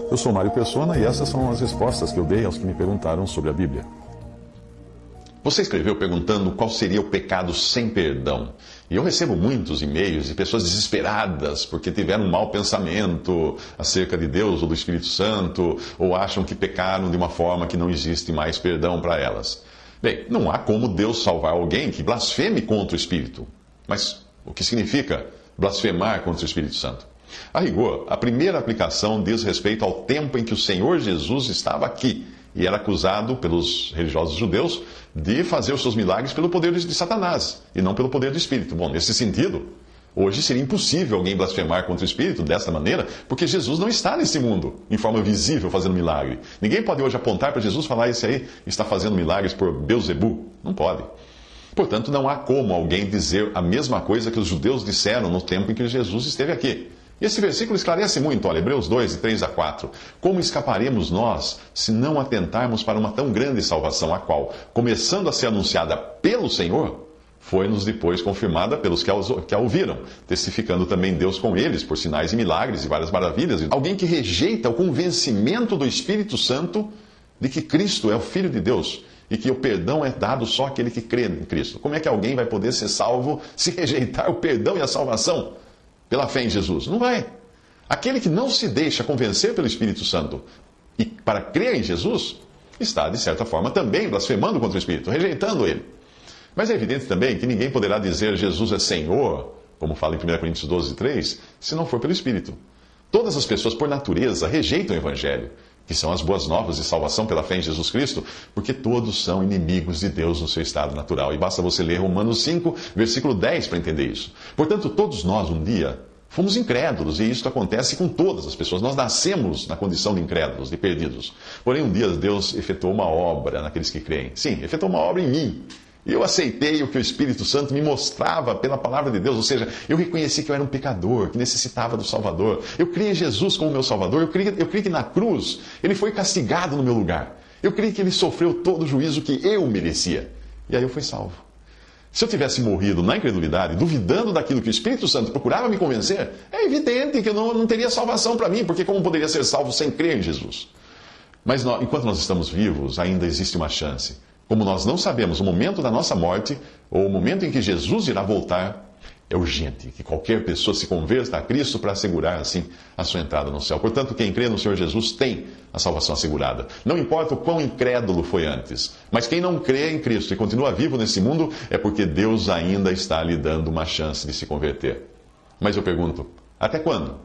Eu sou Mário Persona e essas são as respostas que eu dei aos que me perguntaram sobre a Bíblia. Você escreveu perguntando qual seria o pecado sem perdão. E eu recebo muitos e-mails de pessoas desesperadas porque tiveram um mau pensamento acerca de Deus ou do Espírito Santo, ou acham que pecaram de uma forma que não existe mais perdão para elas. Bem, não há como Deus salvar alguém que blasfeme contra o Espírito. Mas o que significa blasfemar contra o Espírito Santo? A rigor, a primeira aplicação diz respeito ao tempo em que o Senhor Jesus estava aqui e era acusado pelos religiosos judeus de fazer os seus milagres pelo poder de Satanás e não pelo poder do Espírito. Bom, nesse sentido, hoje seria impossível alguém blasfemar contra o Espírito dessa maneira, porque Jesus não está nesse mundo em forma visível fazendo milagre. Ninguém pode hoje apontar para Jesus e falar: esse aí está fazendo milagres por Beelzebu. Não pode. Portanto, não há como alguém dizer a mesma coisa que os judeus disseram no tempo em que Jesus esteve aqui. E esse versículo esclarece muito, olha, Hebreus 2, de 3 a 4. Como escaparemos nós se não atentarmos para uma tão grande salvação, a qual, começando a ser anunciada pelo Senhor, foi-nos depois confirmada pelos que a ouviram, testificando também Deus com eles, por sinais e milagres e várias maravilhas. Alguém que rejeita o convencimento do Espírito Santo de que Cristo é o Filho de Deus e que o perdão é dado só àquele que crê em Cristo. Como é que alguém vai poder ser salvo se rejeitar o perdão e a salvação pela fé em Jesus? Não vai. Aquele que não se deixa convencer pelo Espírito Santo e para crer em Jesus, está, de certa forma, também blasfemando contra o Espírito, rejeitando ele. Mas é evidente também que ninguém poderá dizer Jesus é Senhor, como fala em 1 Coríntios 12, 3, se não for pelo Espírito. Todas as pessoas, por natureza, rejeitam o Evangelho, que são as boas novas de salvação pela fé em Jesus Cristo, porque todos são inimigos de Deus no seu estado natural. E basta você ler Romanos 5, versículo 10 para entender isso. Portanto, todos nós, um dia, fomos incrédulos, e isso acontece com todas as pessoas. Nós nascemos na condição de incrédulos, de perdidos. Porém, um dia Deus efetuou uma obra naqueles que creem. Sim, efetuou uma obra em mim. E eu aceitei o que o Espírito Santo me mostrava pela palavra de Deus, ou seja, eu reconheci que eu era um pecador, que necessitava do Salvador. Eu criei em Jesus como meu Salvador, eu criei que na cruz ele foi castigado no meu lugar. Eu criei que ele sofreu todo o juízo que eu merecia. E aí eu fui salvo. Se eu tivesse morrido na incredulidade, duvidando daquilo que o Espírito Santo procurava me convencer, é evidente que eu não teria salvação para mim, porque como poderia ser salvo sem crer em Jesus? Mas enquanto nós estamos vivos, ainda existe uma chance. Como nós não sabemos o momento da nossa morte, ou o momento em que Jesus irá voltar, é urgente que qualquer pessoa se converta a Cristo para assegurar, assim, a sua entrada no céu. Portanto, quem crê no Senhor Jesus tem a salvação assegurada. Não importa o quão incrédulo foi antes. Mas quem não crê em Cristo e continua vivo nesse mundo, é porque Deus ainda está lhe dando uma chance de se converter. Mas eu pergunto, até quando?